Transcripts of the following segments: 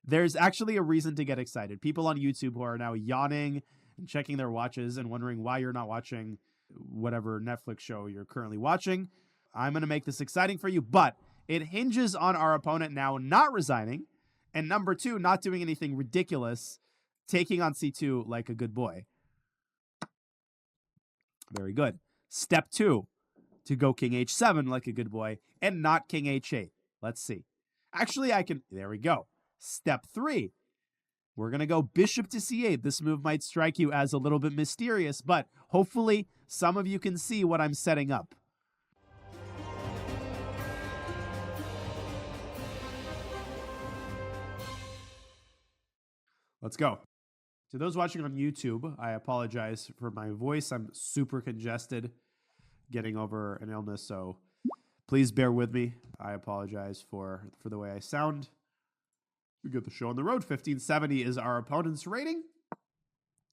there's actually a reason to get excited. People on YouTube who are now yawning and checking their watches and wondering why you're not watching whatever Netflix show you're currently watching. I'm going to make this exciting for you, but it hinges on our opponent now not resigning, and number 2, not doing anything ridiculous, taking on c2 like a good boy. Very good. Step 2, to go king h7 like a good boy, and not king h8. Let's see. Actually, there we go. Step 3, we're going to go bishop to c8. This move might strike you as a little bit mysterious, but hopefully some of you can see what I'm setting up. Let's go. To those watching on YouTube, I apologize for my voice. I'm super congested, getting over an illness, so please bear with me. I apologize for the way I sound. We got the show on the road. 1570 is our opponent's rating,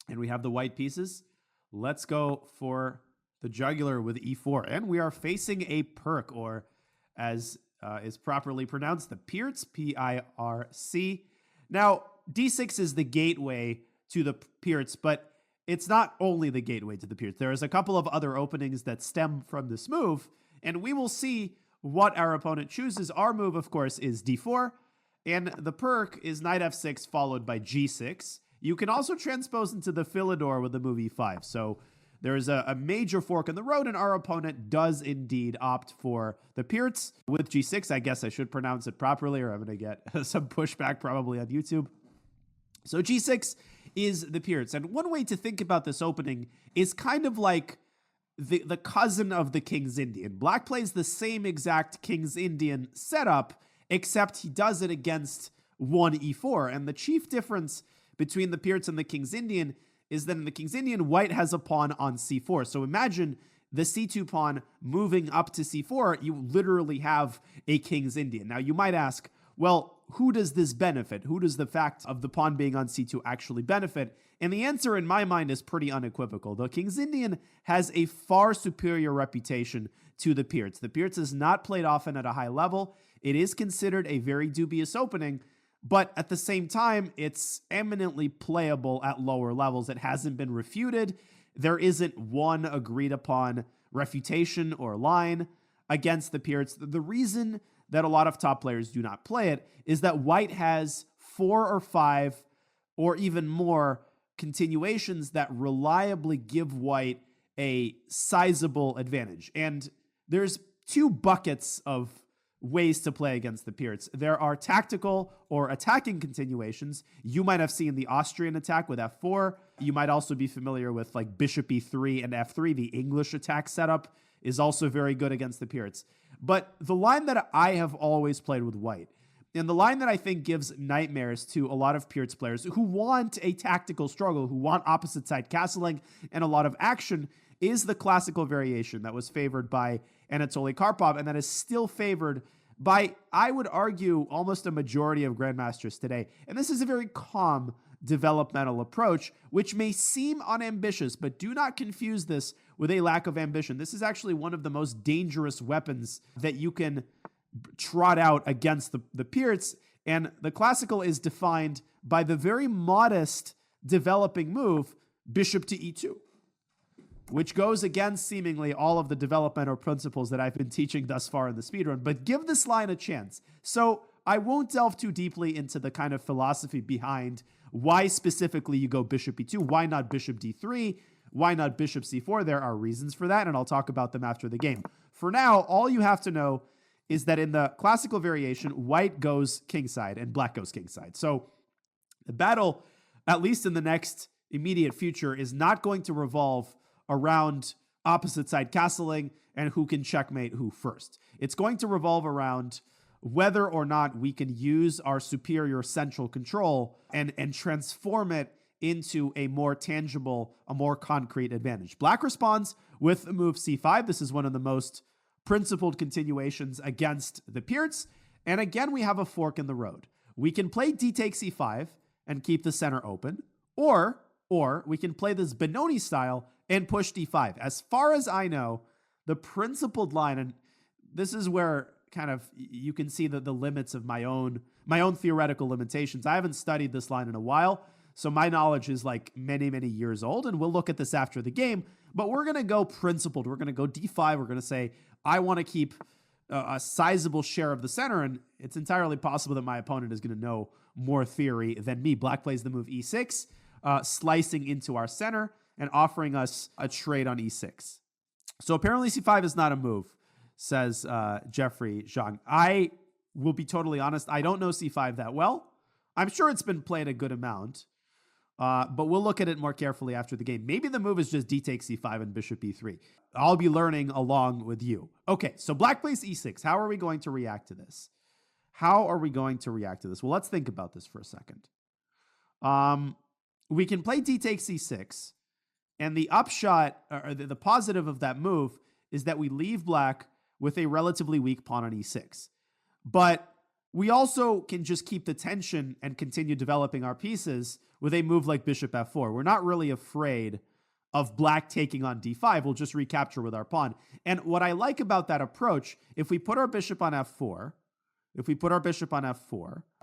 and we have the white pieces. Let's go for the jugular with e4, and we are facing a Pirc, or as is properly pronounced, the Pirc, P-I-R-C. Now, d6 is the gateway to the Pirc, but it's not only the gateway to the Pirc. There is a couple of other openings that stem from this move, and we will see what our opponent chooses. Our move, of course, is d4, and the Pirc is knight f6 followed by g6. You can also transpose into the Philidor with the move e5, so there is a major fork in the road, and our opponent does indeed opt for the Pirc with g6. I guess I should pronounce it properly, or I'm going to get some pushback probably on YouTube. So g6 is the Pirc, and one way to think about this opening is kind of like the cousin of the King's Indian. Black plays the same exact King's Indian setup, except he does it against 1 e4, and the chief difference between the Pirc and the King's Indian is that in the King's Indian, white has a pawn on c4. So imagine the c2 pawn moving up to c4, you literally have a King's Indian. Now you might ask, well, who does this benefit? Who does the fact of the pawn being on c2 actually benefit? And the answer in my mind is pretty unequivocal. The King's Indian has a far superior reputation to the Pirc. The Pirc is not played often at a high level. It is considered a very dubious opening, but at the same time, it's eminently playable at lower levels. It hasn't been refuted. There isn't one agreed upon refutation or line against the Pirc. The reason that a lot of top players do not play it is that white has 4 or 5 or even more continuations that reliably give white a sizable advantage. And there's 2 buckets of ways to play against the Pirc. There are tactical or attacking continuations. You might have seen the Austrian attack with f4. You might also be familiar with like bishop e3 and f3. The English attack setup is also very good against the Pirc. But the line that I have always played with white, and the line that I think gives nightmares to a lot of Pirc players who want a tactical struggle, who want opposite side castling and a lot of action, is the classical variation that was favored by Anatoly Karpov, and that is still favored by, I would argue, almost a majority of grandmasters today. And this is a very calm developmental approach, which may seem unambitious, but do not confuse this with a lack of ambition. This is actually one of the most dangerous weapons that you can trot out against the Pirc, and the classical is defined by the very modest developing move, bishop to e2, which goes against seemingly all of the developmental principles that I've been teaching thus far in the speedrun, but give this line a chance. So I won't delve too deeply into the kind of philosophy behind why specifically you go bishop e2, why not bishop d3, why not bishop c4. There are reasons for that, and I'll talk about them after the game. For now, all you have to know is that in the classical variation, white goes kingside and black goes kingside. So the battle, at least in the next immediate future, is not going to revolve around opposite side castling and who can checkmate who first. It's going to revolve around whether or not we can use our superior central control and transform it into a more tangible, a more concrete advantage. Black responds with the move c5. This is one of the most principled continuations against the Pirc. And again, we have a fork in the road. We can play d takes e5 and keep the center open, or we can play this Benoni style and push d5. As far as I know, the principled line, and this is where kind of you can see the limits of my own my own theoretical limitations. I haven't studied this line in a while, so my knowledge is like many, many years old, and we'll look at this after the game. But we're going to go principled. We're going to go d5. We're going to say, I want to keep a sizable share of the center, and it's entirely possible that my opponent is going to know more theory than me. Black plays the move e6, slicing into our center and offering us a trade on e6. So apparently c5 is not a move, says Jeffrey Zhang. I will be totally honest. I don't know c5 that well. I'm sure it's been played a good amount, but we'll look at it more carefully after the game. Maybe the move is just d takes c5 and bishop e3. I'll be learning along with you. Okay, so black plays e6. How are we going to react to this? Well, let's think about this for a second. We can play d takes c6, and the upshot, or the positive of that move, is that we leave black with a relatively weak pawn on e6. But we also can just keep the tension and continue developing our pieces with a move like bishop f4. We're not really afraid of black taking on d5. We'll just recapture with our pawn. And what I like about that approach, if we put our bishop on f4,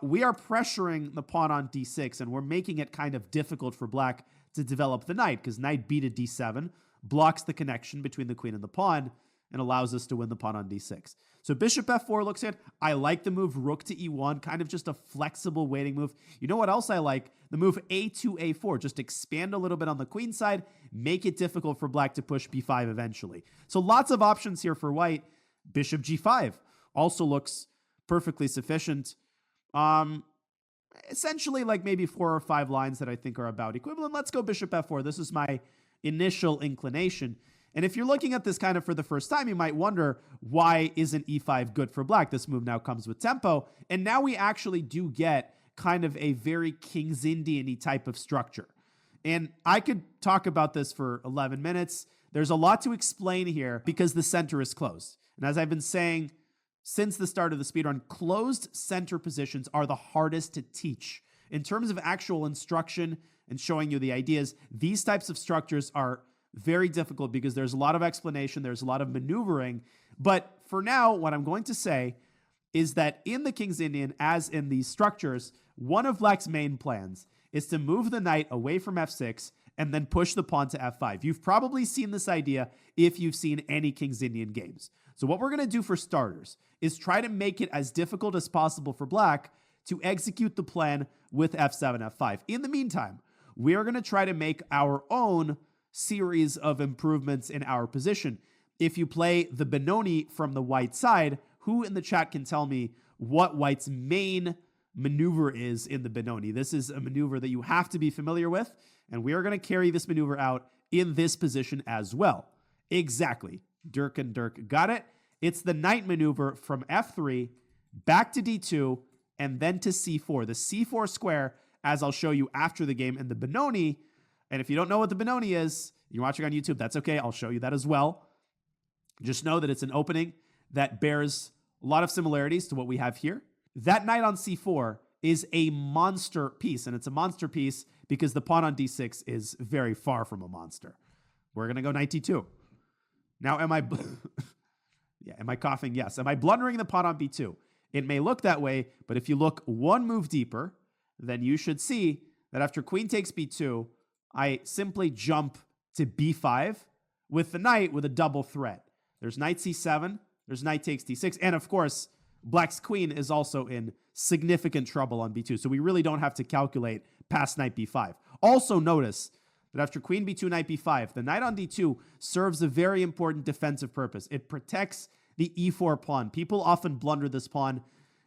we are pressuring the pawn on d6, and we're making it kind of difficult for black to develop the knight, because knight b to d7 blocks the connection between the queen and the pawn and allows us to win the pawn on d6. So bishop f4 looks good. I like the move rook to e1, kind of just a flexible waiting move. You know what else I like? The move a2, a4. Just expand a little bit on the queen side, make it difficult for black to push b5 eventually. So lots of options here for white. Bishop g5 also looks perfectly sufficient. Essentially like maybe 4 or 5 lines that I think are about equivalent. Let's go bishop f4. This is my initial inclination. And if you're looking at this kind of for the first time, you might wonder, why isn't e5 good for black? This move now comes with tempo. And now we actually do get kind of a very King's Indian-y type of structure. And I could talk about this for 11 minutes. There's a lot to explain here because the center is closed. And as I've been saying since the start of the speedrun, closed center positions are the hardest to teach. In terms of actual instruction and showing you the ideas, these types of structures are very difficult because there's a lot of explanation, there's a lot of maneuvering. But for now, what I'm going to say is that in the King's Indian, as in these structures, one of black's main plans is to move the knight away from f6 and then push the pawn to f5. You've probably seen this idea if you've seen any King's Indian games. So what we're going to do for starters is try to make it as difficult as possible for black to execute the plan with f7, f5. In the meantime, we are going to try to make our own series of improvements in our position. If you play the Benoni from the white side, who in the chat can tell me what white's main maneuver is in the Benoni? This is a maneuver that you have to be familiar with, and we are going to carry this maneuver out in this position as well. Exactly. Dirk and Dirk got it. It's the knight maneuver from f3 back to d2 and then to c4. The c4 square, as I'll show you after the game, and the Benoni. And if you don't know what the Benoni is, you're watching on YouTube, that's okay. I'll show you that as well. Just know that it's an opening that bears a lot of similarities to what we have here. That knight on c4 is a monster piece, and it's a monster piece because the pawn on d6 is very far from a monster. We're going to go knight d2. Now, am I coughing? Yes. Am I blundering the pawn on b2? It may look that way, but if you look one move deeper, then you should see that after queen takes b2, I simply jump to b5 with the knight with a double threat. There's knight c7, there's knight takes d6, and of course, black's queen is also in significant trouble on b2, so we really don't have to calculate past knight b5. Also notice that after queen b2, knight b5, the knight on d2 serves a very important defensive purpose. It protects the e4 pawn. People often blunder this pawn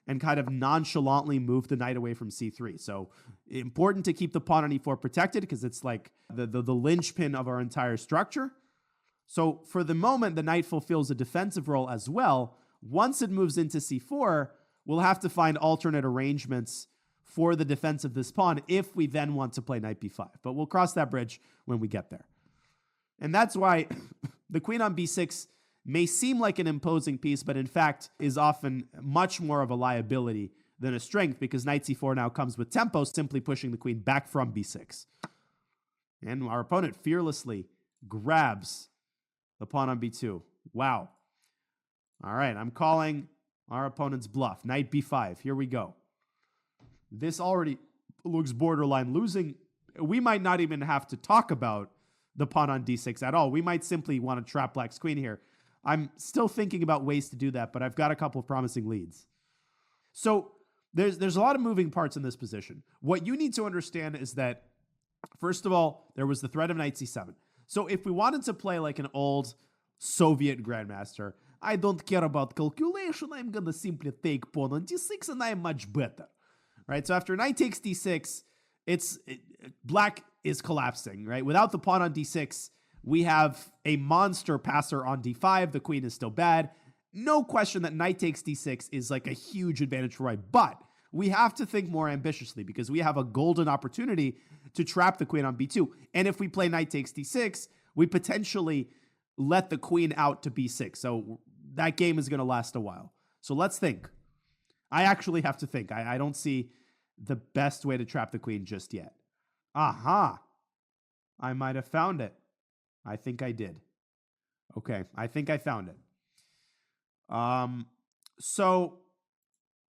and kind of nonchalantly move the knight away from c3. So important to keep the pawn on e4 protected because it's like the linchpin of our entire structure. So for the moment, the knight fulfills a defensive role as well. Once it moves into c4, we'll have to find alternate arrangements for the defense of this pawn if we then want to play knight b5. But we'll cross that bridge when we get there. And that's why the queen on b6 may seem like an imposing piece, but in fact is often much more of a liability than a strength because knight c4 now comes with tempo, simply pushing the queen back from b6. And our opponent fearlessly grabs the pawn on b2. Wow. All right, I'm calling our opponent's bluff. Knight b5. Here we go. This already looks borderline losing. We might not even have to talk about the pawn on d6 at all. We might simply want to trap black's queen here. I'm still thinking about ways to do that, but I've got a couple of promising leads. So there's a lot of moving parts in this position. What you need to understand is that, first of all, there was the threat of knight c7. So if we wanted to play like an old Soviet grandmaster, I don't care about calculation. I'm going to simply take pawn on d6 and I'm much better. Right? So after knight takes d6, black is collapsing, right? Without the pawn on d6, we have a monster passer on d5. The queen is still bad. No question that knight takes d6 is like a huge advantage for white, but we have to think more ambitiously because we have a golden opportunity to trap the queen on b2. And if we play knight takes d6, we potentially let the queen out to b6. So that game is going to last a while. So let's think. I actually have to think. I don't see the best way to trap the queen just yet. Aha. I might have found it. I think I did. Okay, I think I found it. So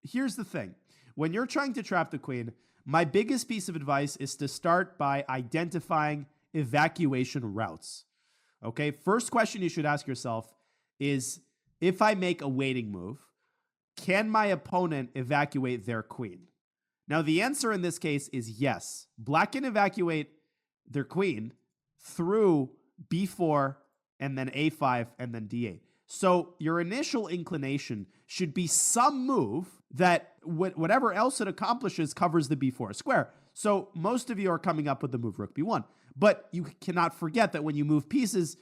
here's the thing. When you're trying to trap the queen, my biggest piece of advice is to start by identifying evacuation routes. Okay, first question you should ask yourself is, if I make a waiting move, can my opponent evacuate their queen? Now, the answer in this case is yes. Black can evacuate their queen through b4 and then a5 and then d8. So your initial inclination should be some move that whatever else it accomplishes covers the b4 square. So most of you are coming up with the move rook b1. But you cannot forget that when you move pieces,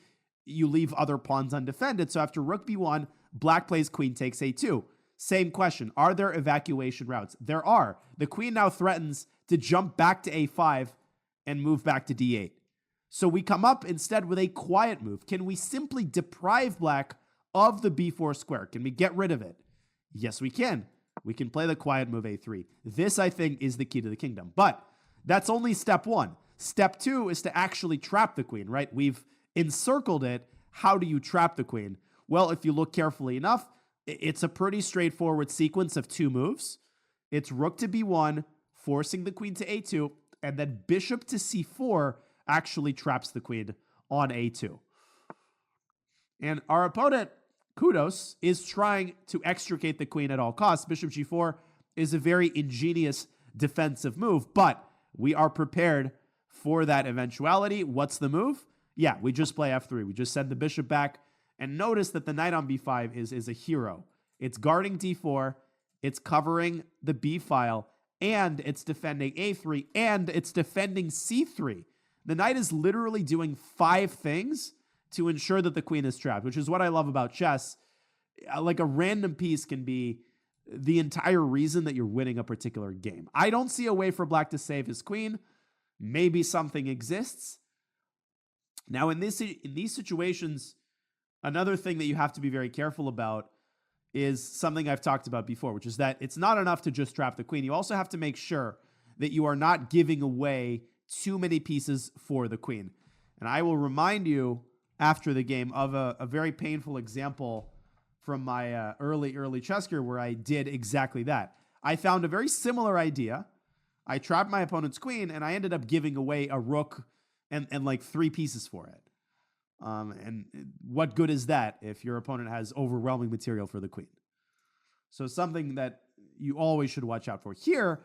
you leave other pawns undefended. So after rook b1, black plays queen takes a2. Same question. Are there evacuation routes? There are. The queen now threatens to jump back to a5 and move back to d8. So we come up instead with a quiet move. Can we simply deprive black of the b4 square? Can we get rid of it? Yes, we can. We can play the quiet move a3. This, I think, is the key to the kingdom. But that's only step one. Step two is to actually trap the queen, right? We've encircled it. How do you trap the queen? Well, if you look carefully enough, it's a pretty straightforward sequence of two moves. It's rook to b1, forcing the queen to a2, and then bishop to c4 actually traps the queen on a2. And our opponent, kudos, is trying to extricate the queen at all costs. Bishop g4 is a very ingenious defensive move, but we are prepared for that eventuality. What's the move? Yeah, we just play f3. We just send the bishop back. And notice that the knight on b5 is a hero. It's guarding d4, it's covering the b file, and it's defending a3, and it's defending c3. The knight is literally doing 5 things to ensure that the queen is trapped, which is what I love about chess. Like a random piece can be the entire reason that you're winning a particular game. I don't see a way for black to save his queen. Maybe something exists. Now, in these situations, another thing that you have to be very careful about is something I've talked about before, which is that it's not enough to just trap the queen. You also have to make sure that you are not giving away too many pieces for the queen. And I will remind you after the game of a very painful example from my early chess career where I did exactly that. I found a very similar idea. I trapped my opponent's queen, and I ended up giving away a rook and like 3 pieces for it. And what good is that if your opponent has overwhelming material for the queen? So something that you always should watch out for. Here,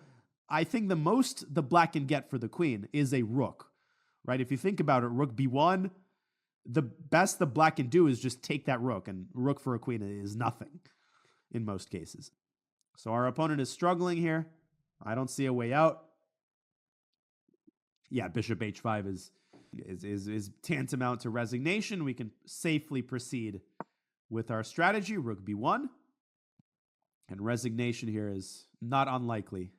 I think the most the black can get for the queen is a rook, right? If you think about it, rook b1, the best the black can do is just take that rook, and rook for a queen is nothing in most cases. So our opponent is struggling here. I don't see a way out. Yeah, bishop h5 is tantamount to resignation. We can safely proceed with our strategy, rook b1. And resignation here is not unlikely.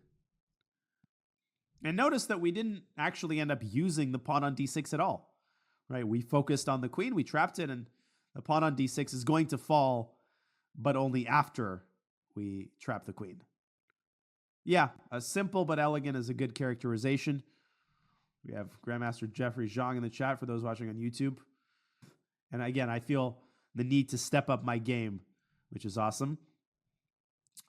And notice that we didn't actually end up using the pawn on d6 at all. Right? We focused on the queen, we trapped it, and the pawn on d6 is going to fall, but only after we trap the queen. Yeah, a simple but elegant is a good characterization. We have Grandmaster Jeffrey Zhang in the chat for those watching on YouTube. And again, I feel the need to step up my game, which is awesome.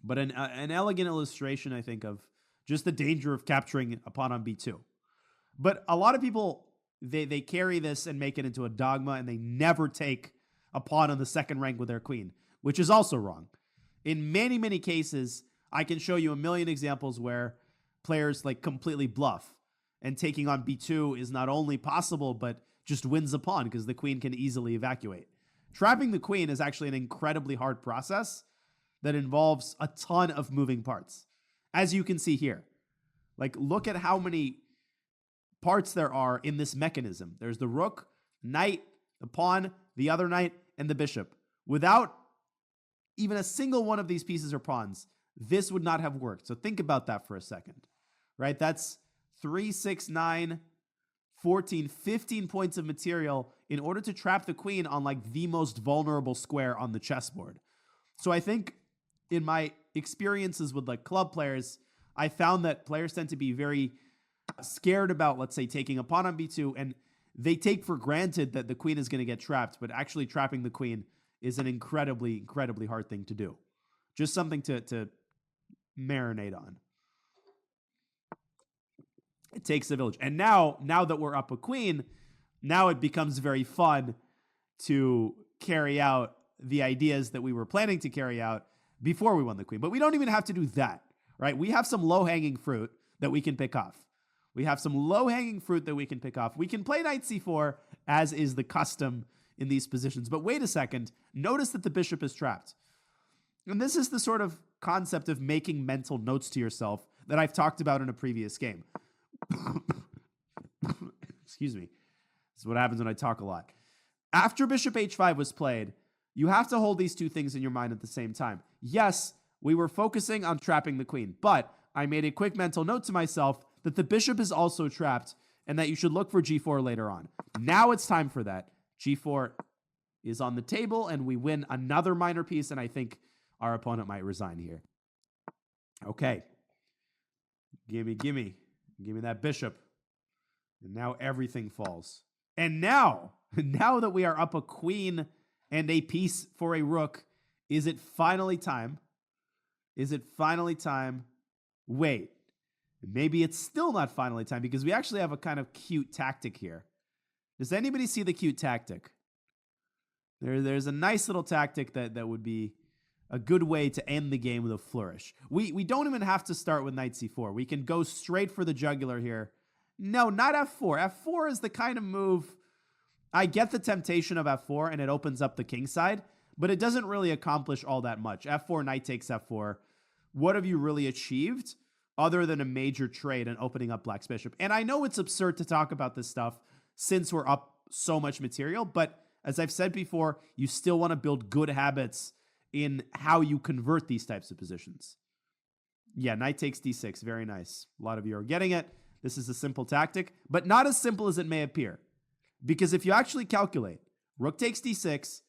But an elegant illustration, I think, of just the danger of capturing a pawn on b2. But a lot of people, they carry this and make it into a dogma, and they never take a pawn on the second rank with their queen, which is also wrong. In many, many cases, I can show you a million examples where players like completely bluff, and taking on b2 is not only possible, but just wins a pawn because the queen can easily evacuate. Trapping the queen is actually an incredibly hard process that involves a ton of moving parts. As you can see here, like look at how many parts there are in this mechanism. There's the rook, knight, the pawn, the other knight, and the bishop. Without even a single one of these pieces or pawns, this would not have worked. So think about that for a second, right? That's 3, 6, 9, 14, 15 points of material in order to trap the queen on like the most vulnerable square on the chessboard. So I think in my experiences with like club players, I found that players tend to be very scared about, let's say, taking a pawn on b2, and they take for granted that the queen is going to get trapped, but actually trapping the queen is an incredibly, incredibly hard thing to do. Just something to marinate on. It takes a village. And now that we're up a queen, now it becomes very fun to carry out the ideas that we were planning to carry out before we won the queen. But we don't even have to do that, right? We have some low-hanging fruit that we can pick off. We have some low-hanging fruit that we can pick off. We can play knight c4, as is the custom in these positions. But wait a second. Notice that the bishop is trapped. And this is the sort of concept of making mental notes to yourself that I've talked about in a previous game. Excuse me. This is what happens when I talk a lot. After bishop h5 was played, you have to hold these two things in your mind at the same time. Yes, we were focusing on trapping the queen, but I made a quick mental note to myself that the bishop is also trapped and that you should look for g4 later on. Now it's time for that. g4 is on the table, and we win another minor piece, and I think our opponent might resign here. Okay. Gimme that bishop. And now everything falls. And now that we are up a queen and a piece for a rook, is it finally time? Is it finally time? Wait. Maybe it's still not finally time, because we actually have a kind of cute tactic here. Does anybody see the cute tactic? There's a nice little tactic that would be a good way to end the game with a flourish. We don't even have to start with knight c4. We can go straight for the jugular here. No, not f4. f4 is the kind of move... I get the temptation of f4, and it opens up the kingside, but it doesn't really accomplish all that much. f4, knight takes f4. What have you really achieved other than a major trade and opening up black's bishop? And I know it's absurd to talk about this stuff since we're up so much material, but as I've said before, you still want to build good habits in how you convert these types of positions. Yeah, knight takes d6. Very nice. A lot of you are getting it. This is a simple tactic, but not as simple as it may appear. Because if you actually calculate, rook takes d6,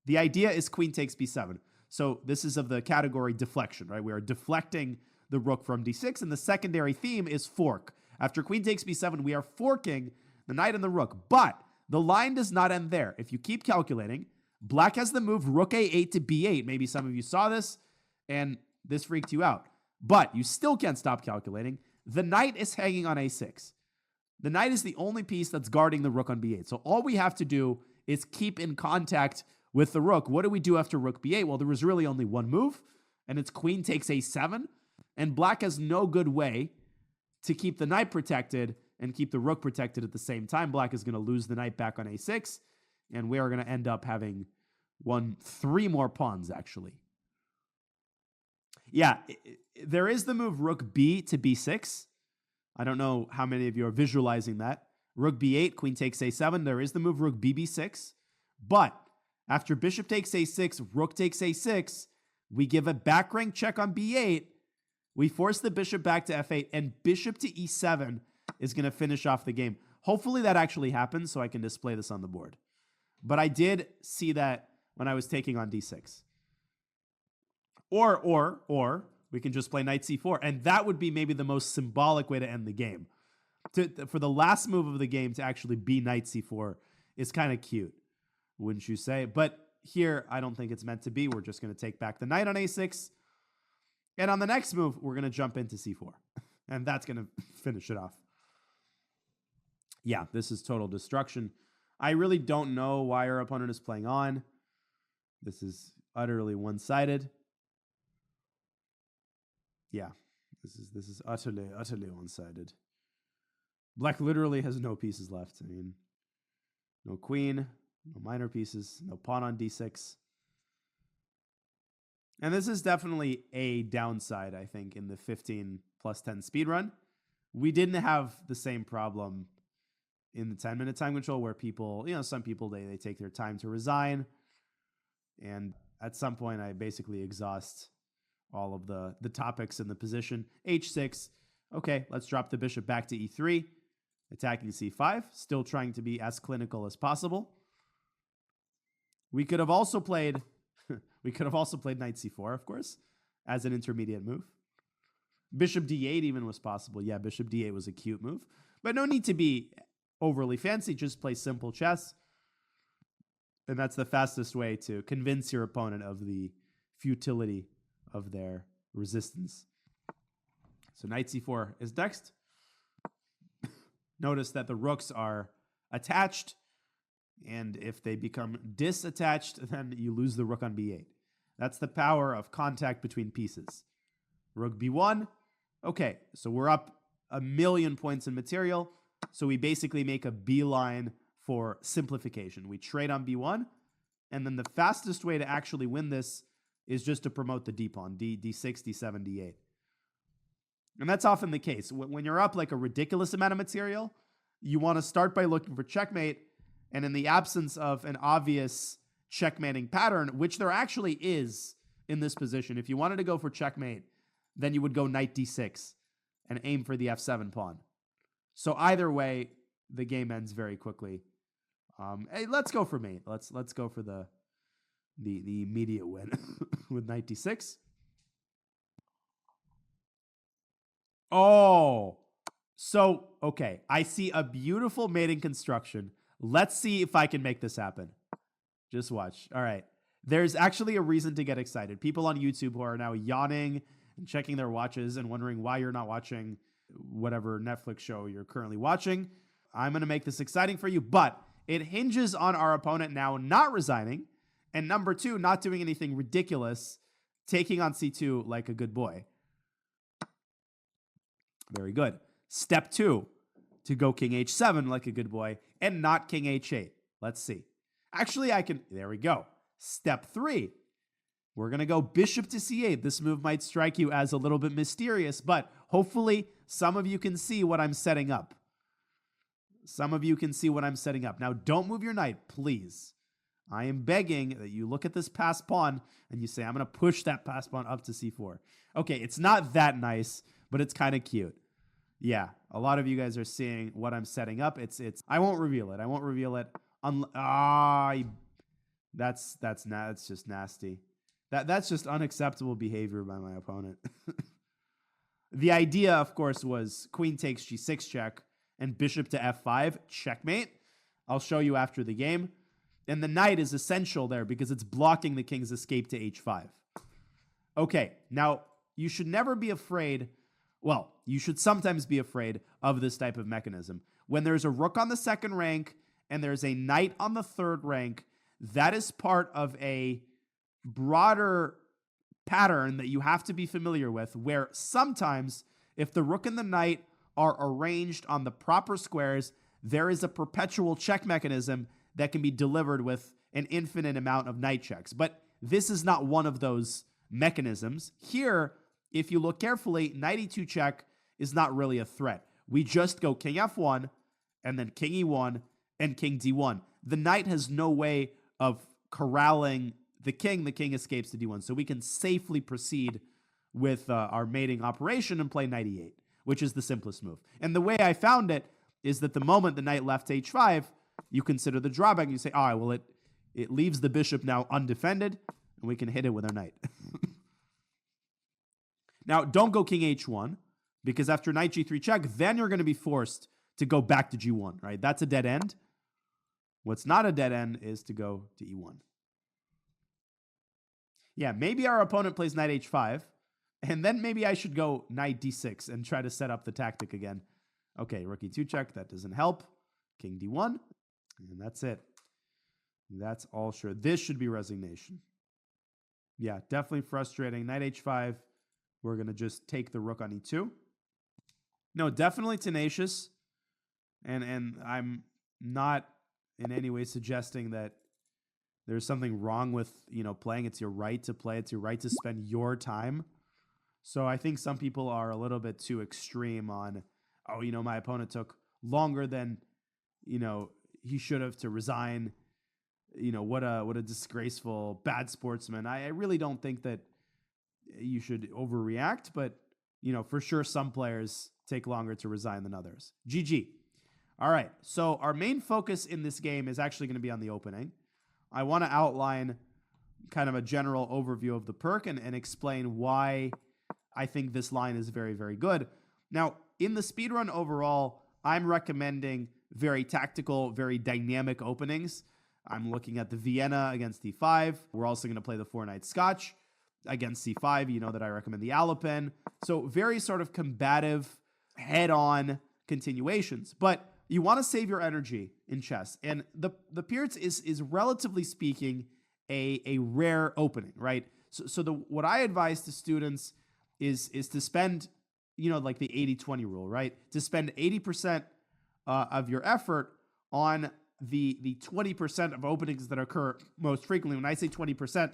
the idea is queen takes b7. So this is of the category deflection, right? We are deflecting the rook from d6, and the secondary theme is fork. After queen takes b7, we are forking the knight and the rook. But the line does not end there. If you keep calculating, black has the move rook a8 to b8. Maybe some of you saw this, and this freaked you out. But you still can't stop calculating. The knight is hanging on a6. The knight is the only piece that's guarding the rook on b8. So all we have to do is keep in contact with the rook. What do we do after rook b8? Well, there was really only one move, and it's queen takes a7. And black has no good way to keep the knight protected and keep the rook protected at the same time. Black is going to lose the knight back on a6, and we are going to end up having three more pawns, actually. Yeah, there is the move rook b to b6. I don't know how many of you are visualizing that. Rook b8, queen takes a7. There is the move rook b6. But after bishop takes a6, rook takes a6, we give a back rank check on b8. We force the bishop back to f8, and bishop to e7 is going to finish off the game. Hopefully that actually happens so I can display this on the board. But I did see that when I was taking on d6. Or we can just play knight c4, and that would be maybe the most symbolic way to end the game. For the last move of the game to actually be knight c4 is kind of cute, wouldn't you say? But here, I don't think it's meant to be. We're just going to take back the knight on a6. And on the next move, we're going to jump into c4. And that's going to finish it off. Yeah, this is total destruction. I really don't know why our opponent is playing on. This is utterly one-sided. Yeah, this is utterly one-sided. Black literally has no pieces left. I mean, no queen, no minor pieces, no pawn on d6. And this is definitely a downside, I think, in the 15 plus 10 speedrun. We didn't have the same problem in the 10-minute time control where people, some people, they take their time to resign. And at some point, I basically exhaust all of the topics in the position. h6. Okay, let's drop the bishop back to e3. Attacking c5. Still trying to be as clinical as possible. We could have also played knight c4, of course, as an intermediate move. Bishop d8 even was possible. Yeah, bishop d8 was a cute move. But no need to be overly fancy. Just play simple chess. And that's the fastest way to convince your opponent of the futility of their resistance. So knight c4 is next. Notice that the rooks are attached. And if they become disattached, then you lose the rook on b8. That's the power of contact between pieces. Rook b1. Okay, so we're up 1,000,000 points in material. So we basically make a beeline for simplification. We trade on b1. And then the fastest way to actually win this is just to promote the d-pawn, d6, d7, d8. And that's often the case. When you're up like a ridiculous amount of material, you want to start by looking for checkmate. And in the absence of an obvious checkmating pattern, which there actually is in this position, if you wanted to go for checkmate, then you would go knight d6 and aim for the f7 pawn. So either way, the game ends very quickly. Hey, let's go for mate. Let's go for the immediate win with knight d6. Oh, so, okay. I see a beautiful mating construction. Let's see if I can make this happen. Just watch. All right. There's actually a reason to get excited. People on YouTube who are now yawning and checking their watches and wondering why you're not watching whatever Netflix show you're currently watching. I'm going to make this exciting for you, but it hinges on our opponent now not resigning, and number two, not doing anything ridiculous, taking on c2 like a good boy. Very good. Step 2, to go king h7 like a good boy and not king h8. Let's see. Actually, there we go. Step 3, we're going to go bishop to c8. This move might strike you as a little bit mysterious, but hopefully some of you can see what I'm setting up. Some of you can see what I'm setting up. Now, don't move your knight, please. I am begging that you look at this passed pawn and you say, I'm going to push that passed pawn up to c4. Okay, it's not that nice, but it's kind of cute. Yeah, a lot of you guys are seeing what I'm setting up. I won't reveal it. I won't reveal it. That's just nasty. That's just unacceptable behavior by my opponent. The idea, of course, was queen takes g6 check and bishop to f5 checkmate. I'll show you after the game. And the knight is essential there because it's blocking the king's escape to h5. Okay, now you should never be afraid. Well, you should sometimes be afraid of this type of mechanism. When there's a rook on the second rank and there's a knight on the third rank, that is part of a broader pattern that you have to be familiar with, where sometimes if the rook and the knight are arranged on the proper squares, there is a perpetual check mechanism that can be delivered with an infinite amount of knight checks. But this is not one of those mechanisms. Here, if you look carefully, knight e2 check is not really a threat. We just go king f1, and then king e1, and king d1. The knight has no way of corralling the king. The king escapes to d1. So we can safely proceed with our mating operation and play knight e8, which is the simplest move. And the way I found it is that the moment the knight left h5, you consider the drawback. And you say, oh, well, it leaves the bishop now undefended, and we can hit it with our knight. Now, don't go king h1, because after knight g3 check, then you're going to be forced to go back to g1, right? That's a dead end. What's not a dead end is to go to e1. Yeah, maybe our opponent plays knight h5, And then maybe I should go knight d6 and try to set up the tactic again. Okay, rook e2 check. That doesn't help. King d1. And that's it. That's all sure. This should be resignation. Yeah, definitely frustrating. Knight h5. We're going to just take the rook on e2. No, definitely tenacious. And I'm not in any way suggesting that there's something wrong with, playing. It's your right to play. It's your right to spend your time. So I think some people are a little bit too extreme on, my opponent took longer than, he should have to resign. What a disgraceful, bad sportsman. I really don't think that you should overreact, but, for sure some players take longer to resign than others. GG. All right, so our main focus in this game is actually going to be on the opening. I want to outline kind of a general overview of the Pirc and explain why I think this line is very, very good. Now, in the speedrun overall, I'm recommending very tactical, very dynamic openings. I'm looking at the Vienna against d5. We're also going to play the 4-knight Scotch against c5. You know that I recommend the Alapin. So very sort of combative, head-on continuations. But you want to save your energy in chess. And the Pirc is relatively speaking a rare opening, right? So what I advise to students is to spend, like the 80-20 rule, right? To spend 80% of your effort on the 20% of openings that occur most frequently. When I say 20%,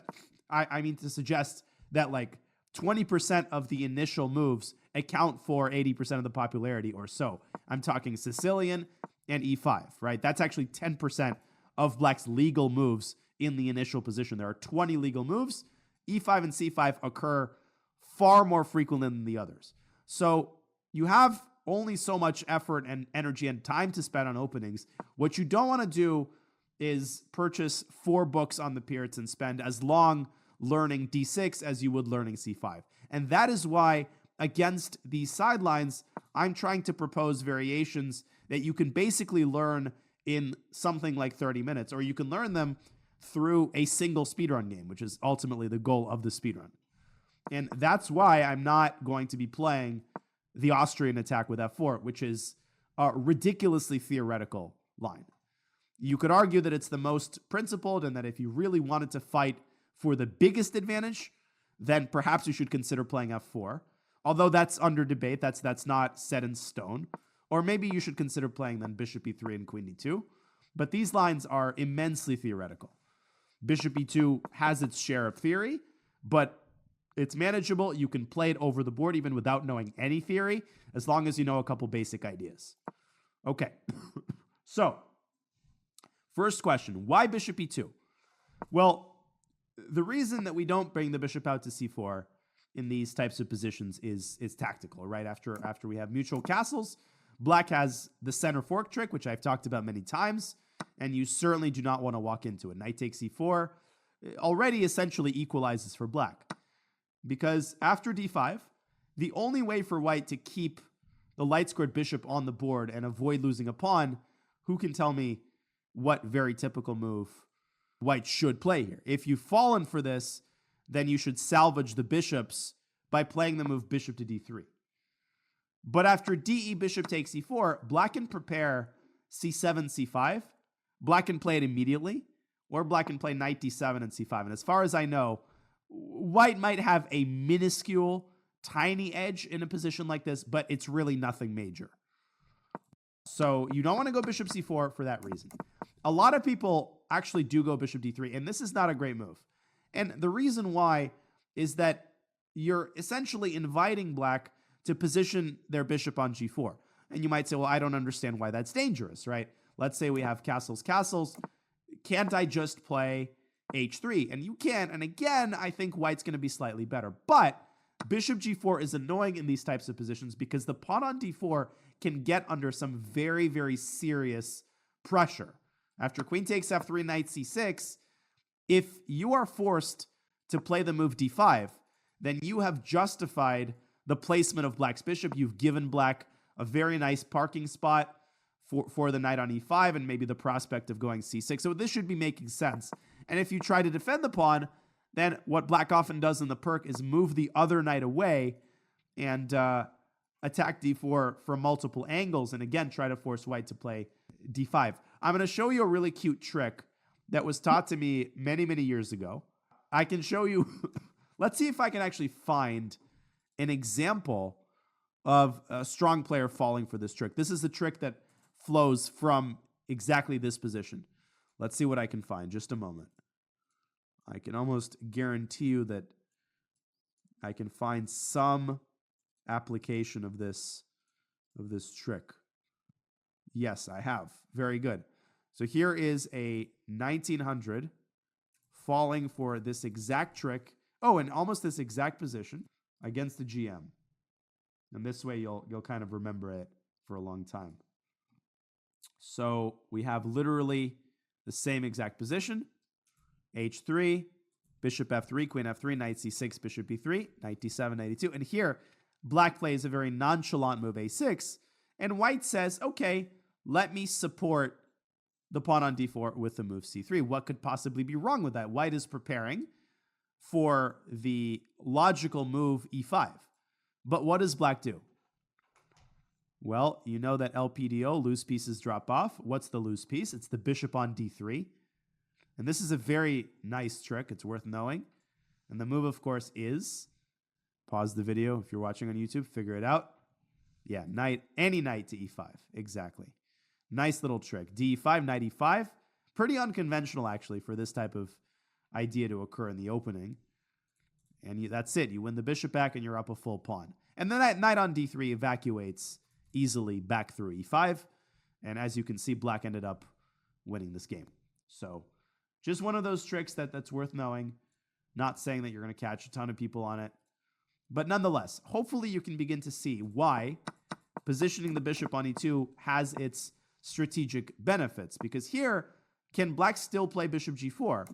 I mean to suggest that like 20% of the initial moves account for 80% of the popularity or so. I'm talking Sicilian and e5, right? That's actually 10% of Black's legal moves in the initial position. There are 20 legal moves. e5 and c5 occur far more frequently than the others. So you have only so much effort and energy and time to spend on openings. What you don't want to do is purchase 4 books on the Pirc and spend as long learning d6 as you would learning c5. And that is why, against these sidelines, I'm trying to propose variations that you can basically learn in something like 30 minutes, or you can learn them through a single speedrun game, which is ultimately the goal of the speedrun. And that's why I'm not going to be playing the Austrian attack with f4, which is a ridiculously theoretical line. You could argue that it's the most principled and that if you really wanted to fight for the biggest advantage, then perhaps you should consider playing f4. Although that's under debate, that's not set in stone. Or maybe you should consider playing then bishop e3 and queen e2. But these lines are immensely theoretical. Bishop e2 has its share of theory, but it's manageable. You can play it over the board even without knowing any theory, as long as you know a couple basic ideas. Okay, so first question, why bishop e2? Well, the reason that we don't bring the bishop out to c4 in these types of positions is tactical, right? After we have mutual castles, Black has the center fork trick, which I've talked about many times, and you certainly do not want to walk into it. Knight takes e4 already essentially equalizes for Black. Because after d5, the only way for White to keep the light-squared bishop on the board and avoid losing a pawn, who can tell me what very typical move White should play here? If you've fallen for this, then you should salvage the bishops by playing the move bishop to d3. But after de bishop takes e4, Black can prepare c7, c5. Black can play it immediately, or Black can play knight d7 and c5. And as far as I know, White might have a minuscule, tiny edge in a position like this, but it's really nothing major. So you don't want to go bishop c4 for that reason. A lot of people actually do go bishop d3, and this is not a great move. And the reason why is that you're essentially inviting Black to position their bishop on g4. And you might say, well, I don't understand why that's dangerous, right? Let's say we have castles, castles. Can't I just play h3? And you can. And again, I think White's going to be slightly better. But bishop g4 is annoying in these types of positions because the pawn on d4 can get under some very, very serious pressure. After queen takes f3, knight c6, if you are forced to play the move d5, then you have justified the placement of Black's bishop. You've given Black a very nice parking spot for the knight on e5 and maybe the prospect of going c6. So this should be making sense. And if you try to defend the pawn, Then what black often does in the Pirc is move the other knight away and attack d4 from multiple angles, and again, try to force white to play d5. I'm going to show you a really cute trick that was taught to me many, many years ago. I can show you, let's see if I can actually find an example of a strong player falling for this trick. This is the trick that flows from exactly this position. Let's see what I can find. Just a moment. I can almost guarantee you that I can find some application of this trick. Yes, I have. Very good. So here is a 1900 falling for this exact trick. Oh, and almost this exact position against the GM. And this way you'll kind of remember it for a long time. So we have literally the same exact position. H3, bishop F3, queen F3, knight C6, bishop B3, knight D7, knight E2. And here, black plays a very nonchalant move A6. And white says, okay, let me support the pawn on D4 with the move C3. What could possibly be wrong with that? White is preparing for the logical move E5. But what does black do? Well, you know that LPDO, loose pieces drop off. What's the loose piece? It's the bishop on D3. And this is a very nice trick. It's worth knowing. And the move, of course, is, pause the video if you're watching on YouTube, figure it out. Yeah, knight, any knight to E5. Exactly. Nice little trick. D5, knight E5. Pretty unconventional, actually, for this type of idea to occur in the opening. And that's it. You win the bishop back and you're up a full pawn. And then that knight on D3 evacuates easily back through E5. And as you can see, black ended up winning this game. So just one of those tricks that's worth knowing. Not saying that you're going to catch a ton of people on it. But nonetheless, hopefully you can begin to see why positioning the bishop on E2 has its strategic benefits. Because here, can black still play bishop G4?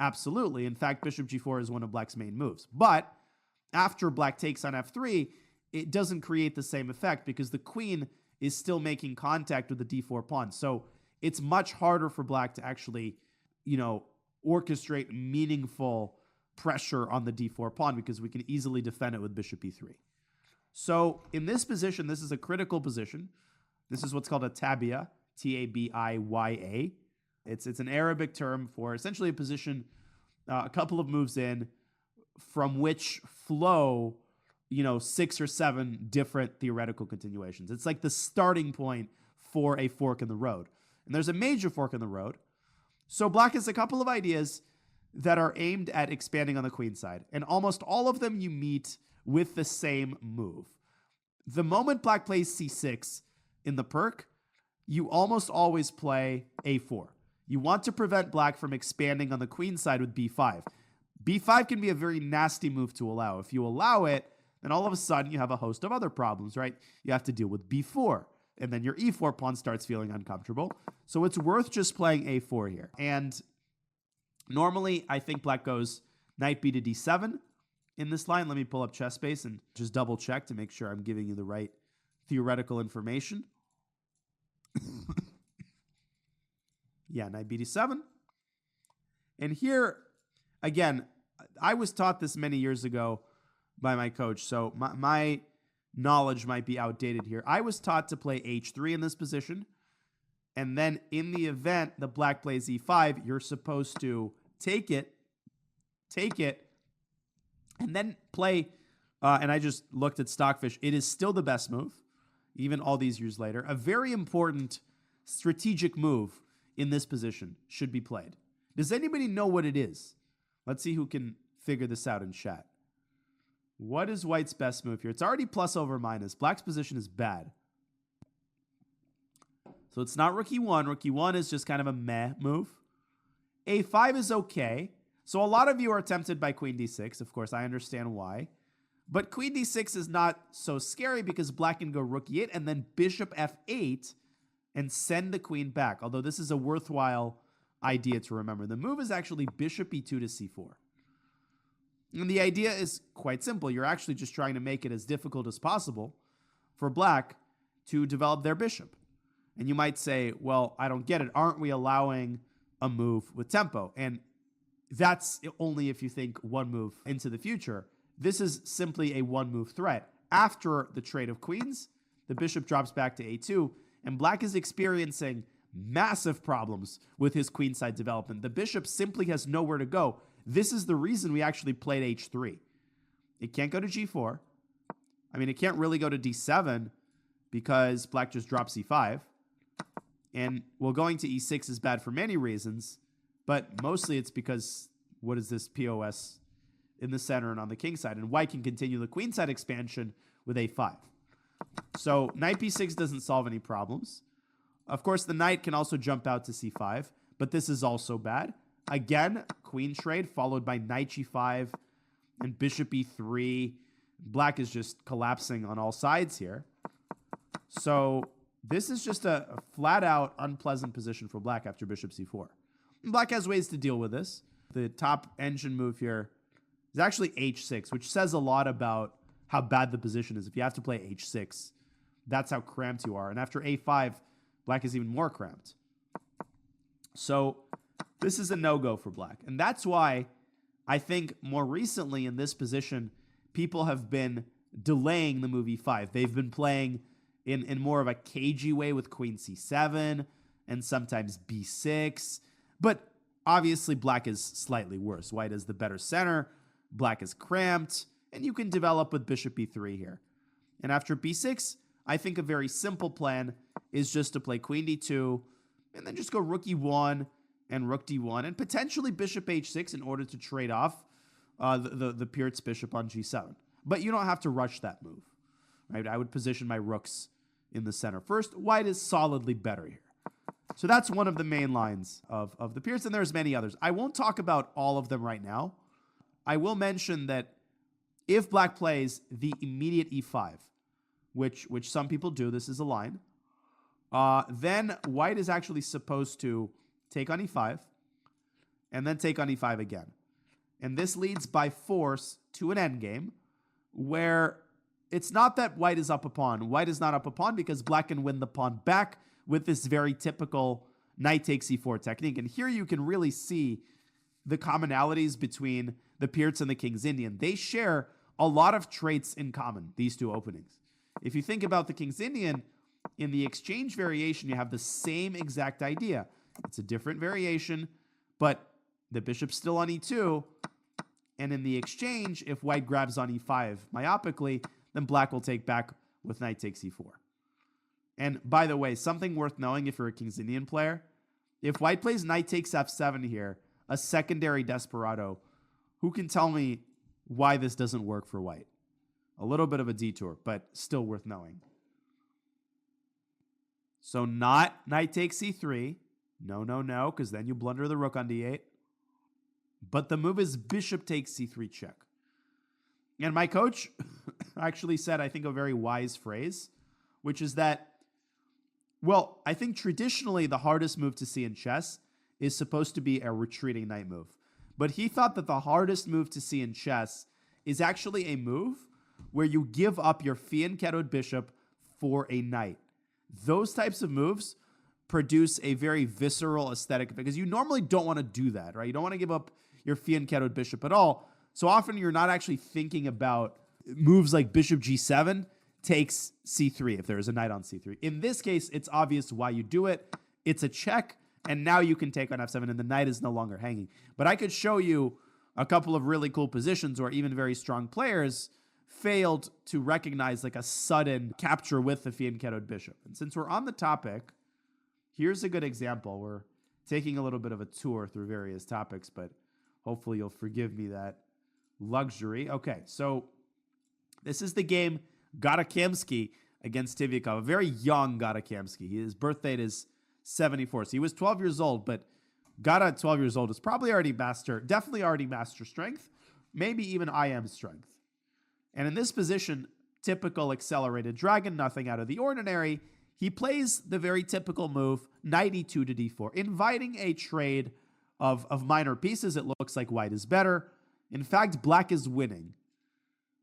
Absolutely. In fact, bishop G4 is one of black's main moves. But after black takes on F3, it doesn't create the same effect because the queen is still making contact with the D4 pawn. So it's much harder for black to actually, orchestrate meaningful pressure on the D4 pawn because we can easily defend it with bishop E3. So in this position, this is a critical position. This is what's called a tabia, T-A-B-I-Y-A. It's an Arabic term for essentially a position, a couple of moves in, from which flow, 6 or 7 different theoretical continuations. It's like the starting point for a fork in the road. And there's a major fork in the road. So black has a couple of ideas that are aimed at expanding on the queen side. And almost all of them you meet with the same move. The moment black plays C6 in the Pirc, you almost always play A4. You want to prevent black from expanding on the queen side with B5. B5 can be a very nasty move to allow. If you allow it, then all of a sudden you have a host of other problems, right? You have to deal with B4, and then your E4 pawn starts feeling uncomfortable. So it's worth just playing A4 here. And normally, I think black goes knight B to D7 in this line. Let me pull up chess base and just double check to make sure I'm giving you the right theoretical information. Yeah, knight B D7. And here, again, I was taught this many years ago by my coach, so my knowledge might be outdated here. I was taught to play H3 in this position, and then in the event that black plays E5, you're supposed to take it, and then play, and I just looked at Stockfish. It is still the best move, even all these years later. A very important strategic move in this position should be played. Does anybody know what it is? Let's see who can figure this out in chat. What is white's best move here? It's already plus over minus. Black's position is bad. So it's not rook E1. Rook E1 is just kind of a meh move. A5 is okay. So a lot of you are tempted by queen D6. Of course, I understand why. But queen D6 is not so scary because black can go rook E8 and then bishop F8 and send the queen back. Although this is a worthwhile idea to remember. The move is actually bishop E2 to C4. And the idea is quite simple. You're actually just trying to make it as difficult as possible for black to develop their bishop. And you might say, well, I don't get it. Aren't we allowing a move with tempo? And that's only if you think one move into the future. This is simply a one move threat. After the trade of queens, the bishop drops back to a2, and black is experiencing massive problems with his queenside development. The bishop simply has nowhere to go. This is the reason we actually played h3. It can't go to g4. I mean, it can't really go to d7 because black just drops e5. And, well, going to e6 is bad for many reasons, but mostly it's because what is this POS in the center and on the king side? And white can continue the queenside expansion with a5. So knight b6 doesn't solve any problems. Of course, the knight can also jump out to c5, but this is also bad. Again, queen trade followed by knight g5 and bishop e3. Black is just collapsing on all sides here. So this is just a flat-out unpleasant position for black after bishop c4. And black has ways to deal with this. The top engine move here is actually h6, which says a lot about how bad the position is. If you have to play h6, that's how cramped you are. And after a5, black is even more cramped. So this is a no-go for black. And that's why I think more recently in this position, people have been delaying the move e5. They've been playing in more of a cagey way with queen c7 and sometimes b6. But obviously black is slightly worse. White is the better center. Black is cramped. And you can develop with bishop b3 here. And after b6, I think a very simple plan is just to play queen d2 and then just go rook e1 and rook d1 and potentially bishop h6 in order to trade off the Pirc bishop on g7. But you don't have to rush that move. Right? I would position my rooks in the center first. White is solidly better here. So that's one of the main lines of the Pirc, and there's many others. I won't talk about all of them right now. I will mention that if black plays the immediate e5, which some people do, this is a line, then white is actually supposed to take on e5 and then take on e5 again. And this leads by force to an endgame where it's not that white is up a pawn. White is not up a pawn because black can win the pawn back with this very typical knight takes e4 technique. And here you can really see the commonalities between the Pirc and the King's Indian. They share a lot of traits in common, these two openings. If you think about the King's Indian, in the exchange variation, you have the same exact idea. It's a different variation, but the bishop's still on e2. And in the exchange, if white grabs on e5 myopically, then black will take back with knight takes e4. And by the way, something worth knowing if you're a King's Indian player, if white plays knight takes f7 here, a secondary desperado, who can tell me why this doesn't work for white? A little bit of a detour, but still worth knowing. So not knight takes e3. No, because then you blunder the rook on d8. But the move is bishop takes c3 check. And my coach actually said, I think, a very wise phrase, which is that, well, I think traditionally the hardest move to see in chess is supposed to be a retreating knight move. But he thought that the hardest move to see in chess is actually a move where you give up your fianchettoed bishop for a knight. Those types of moves produce a very visceral aesthetic because you normally don't want to do that, right? You don't want to give up your fianchettoed bishop at all. So often you're not actually thinking about moves like bishop g7 takes c3 if there is a knight on c3. In this case, it's obvious why you do it. It's a check, and now you can take on f7, and the knight is no longer hanging. But I could show you a couple of really cool positions where even very strong players failed to recognize like a sudden capture with the fianchettoed bishop. And since we're on the topic, here's a good example. We're taking a little bit of a tour through various topics, but hopefully you'll forgive me that luxury. Okay, so this is the game Garakamsky against Tivyakov, a very young Garakamsky. His birth date is 74, so he was 12 years old, but Gara at 12 years old is probably already definitely already master strength, maybe even IM strength. And in this position, typical accelerated dragon, nothing out of the ordinary. He plays the very typical move, knight e2 to d4, inviting a trade of minor pieces. It looks like white is better. In fact, black is winning.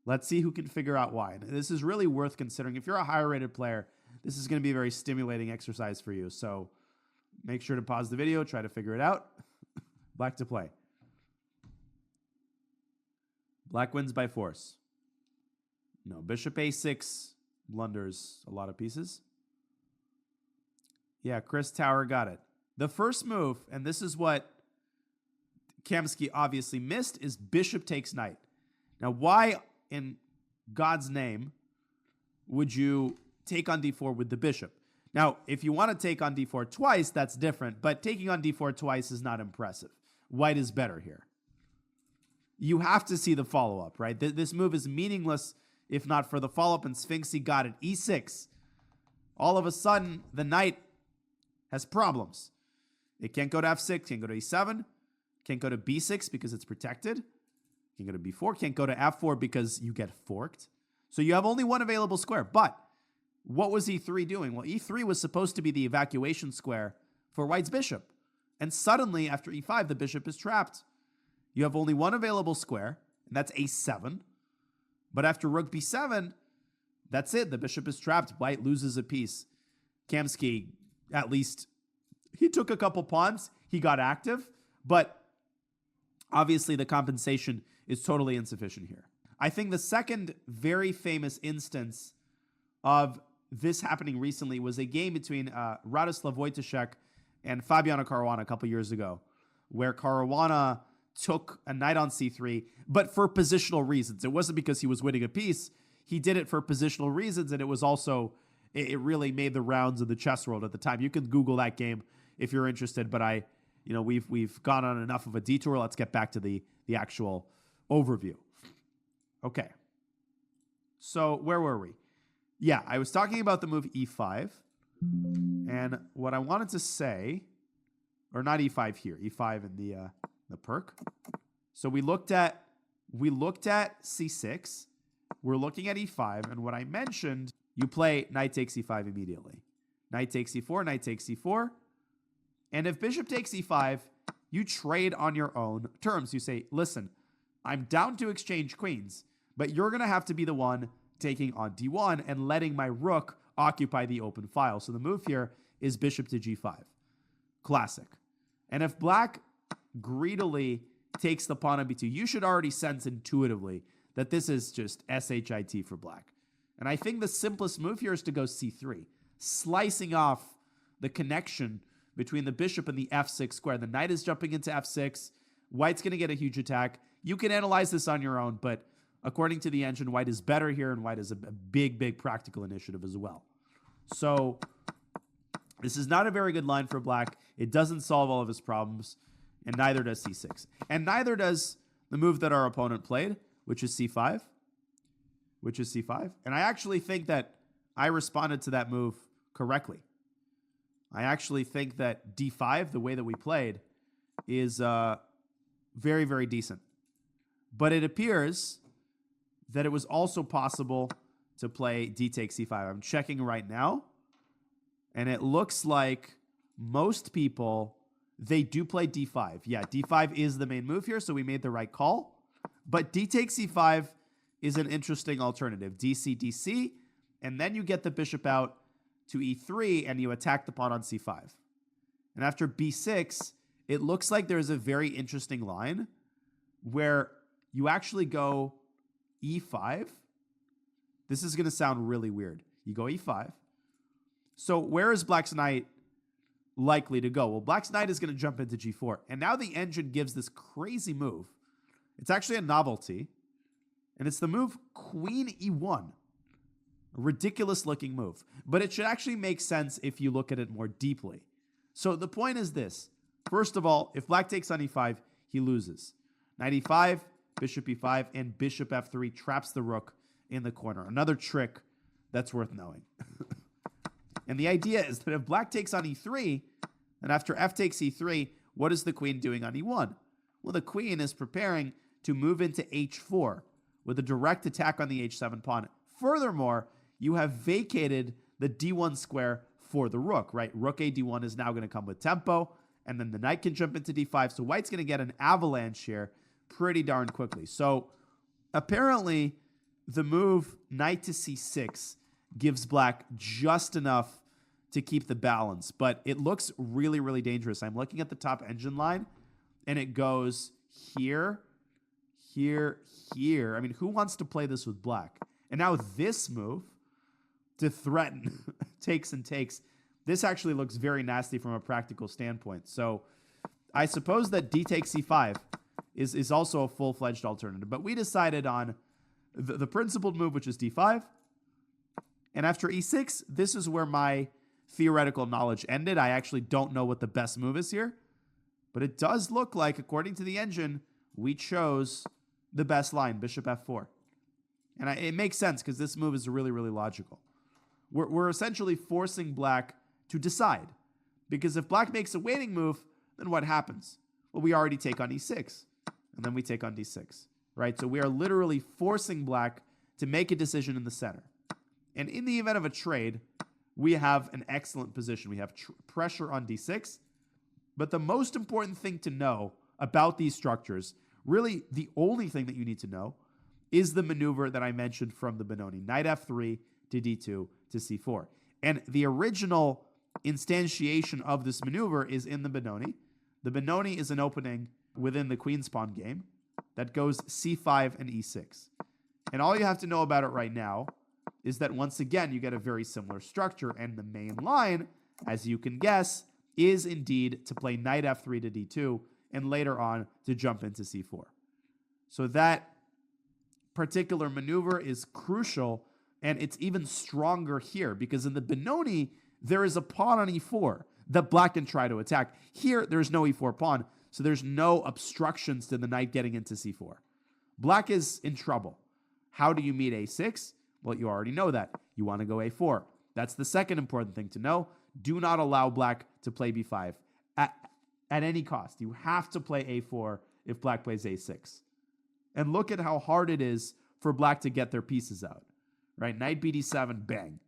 Let's see who can figure out why. And this is really worth considering. If you're a higher rated player, this is going to be a very stimulating exercise for you. So make sure to pause the video, try to figure it out. Black to play. Black wins by force. No, bishop a6 blunders a lot of pieces. Yeah, Chris Tower got it. The first move, and this is what Kamsky obviously missed, is bishop takes knight. Now, why in God's name would you take on d4 with the bishop? Now, if you want to take on d4 twice, that's different, but taking on d4 twice is not impressive. White is better here. You have to see the follow-up, right? This move is meaningless if not for the follow-up, and Sphinxy got it. e6. All of a sudden, the knight has problems. It can't go to f6, can't go to e7, can't go to b6 because it's protected, can't go to b4, can't go to f4 because you get forked. So you have only one available square, but what was e3 doing? Well, e3 was supposed to be the evacuation square for White's bishop. And suddenly, after e5, the bishop is trapped. You have only one available square, and that's a7. But after rook b7, that's it. The bishop is trapped. White loses a piece. Kamsky, at least, he took a couple pawns. He got active. But obviously, the compensation is totally insufficient here. I think the second very famous instance of this happening recently was a game between Radoslav Wojtaszek and Fabiano Caruana a couple years ago, where Caruana took a knight on c3, but for positional reasons. It wasn't because he was winning a piece. He did it for positional reasons, and it was also, it really made the rounds of the chess world at the time. You can Google that game if you're interested, but we've gone on enough of a detour. Let's get back to the actual overview. Okay. So where were we? Yeah, I was talking about the move e5, and what I wanted to say, or not e5 here, e5 in the Pirc. So we looked at c6. We're looking at e5, and what I mentioned, you play knight takes e5 immediately. Knight takes e4, knight takes e4. And if bishop takes e5, you trade on your own terms. You say, listen, I'm down to exchange queens, but you're going to have to be the one taking on d1 and letting my rook occupy the open file. So the move here is bishop to g5. Classic. And if black greedily takes the pawn on b2, you should already sense intuitively that this is just shit for black. And I think the simplest move here is to go c3, slicing off the connection between the bishop and the f6 square. The knight is jumping into f6. White's going to get a huge attack. You can analyze this on your own, but according to the engine, White is better here, and White is a big practical initiative as well. So this is not a very good line for black. It doesn't solve all of his problems, and neither does c6. And neither does the move that our opponent played, which is c5. And I actually think that I responded to that move correctly. I actually think that d5, the way that we played, is very, very decent. But it appears that it was also possible to play d takes c5. I'm checking right now, and it looks like most people, they do play d5. Yeah, d5 is the main move here, so we made the right call. But d takes c5 is an interesting alternative. dc, dc, and then you get the bishop out to e3, and you attack the pawn on c5. And after b6, it looks like there's a very interesting line where you actually go e5. This is going to sound really weird. You go e5. So where is black's knight likely to go? Well, black's knight is going to jump into g4. And now the engine gives this crazy move. It's actually a novelty. And it's the move queen e1. A ridiculous looking move. But it should actually make sense if you look at it more deeply. So the point is this. First of all, if black takes on e5, he loses. Knight e5, bishop e5, and bishop f3 traps the rook in the corner. Another trick that's worth knowing. And the idea is that if black takes on e3, and after f takes e3, what is the queen doing on e1? Well, the queen is preparing to move into h4 with a direct attack on the h7 pawn. Furthermore, you have vacated the d1 square for the rook, right? Rook a d1 is now going to come with tempo, and then the knight can jump into d5, so white's going to get an avalanche here pretty darn quickly. So apparently the move knight to c6 gives black just enough to keep the balance, but it looks really, really dangerous. I'm looking at the top engine line, and it goes here, here. I mean, who wants to play this with black? And now this move to threaten takes and takes. This actually looks very nasty from a practical standpoint. So I suppose that d takes c5 is also a full-fledged alternative. But we decided on the principled move, which is d5. And after e6, this is where my theoretical knowledge ended. I actually don't know what the best move is here. But it does look like, according to the engine, we chose the best line, bishop f4. And it makes sense because this move is really, really logical. We're essentially forcing black to decide. Because if black makes a waiting move, then what happens? Well, we already take on e6. And then we take on d6. Right? So we are literally forcing black to make a decision in the center. And in the event of a trade, we have an excellent position. We have pressure on d6. But the most important thing to know about these structures, really the only thing that you need to know, is the maneuver that I mentioned from the Benoni. Knight f3 to d2 to c4. And the original instantiation of this maneuver is in the Benoni. The Benoni is an opening within the queen's pawn game that goes c5 and e6. And all you have to know about it right now is that once again, you get a very similar structure. And the main line, as you can guess, is indeed to play knight f3 to d2 and later on to jump into c4. So that particular maneuver is crucial, and it's even stronger here because in the Benoni, there is a pawn on e4 that black can try to attack. Here, there's no e4 pawn, so there's no obstructions to the knight getting into c4. Black is in trouble. How do you meet a6? Well, you already know that. You want to go a4. That's the second important thing to know. Do not allow black to play b5 at any cost. You have to play a4 if black plays a6. And look at how hard it is for black to get their pieces out. Right? Knight bd7, bang.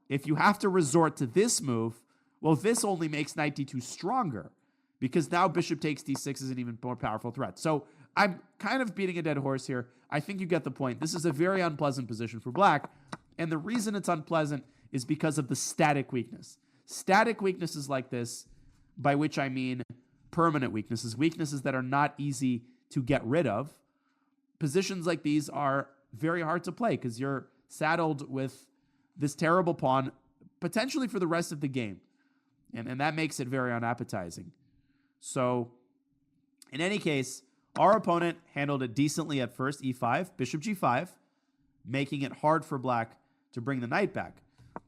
If you have to resort to this move, well, this only makes knight d2 stronger because now bishop takes d6 is an even more powerful threat. So I'm kind of beating a dead horse here. I think you get the point. This is a very unpleasant position for black. And the reason it's unpleasant is because of the static weakness. Static weaknesses like this, by which I mean permanent weaknesses, weaknesses that are not easy to get rid of. Positions like these are very hard to play because you're saddled with this terrible pawn potentially for the rest of the game. And that makes it very unappetizing. So in any case, our opponent handled it decently at first, e5, bishop g5, making it hard for black to bring the knight back.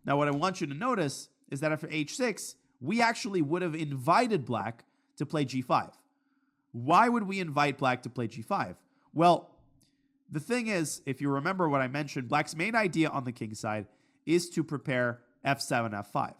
Now, what I want you to notice is that after h6, we actually would have invited black to play g5. Why would we invite black to play g5? Well, the thing is, if you remember what I mentioned, black's main idea on the king side is to prepare f7, f5.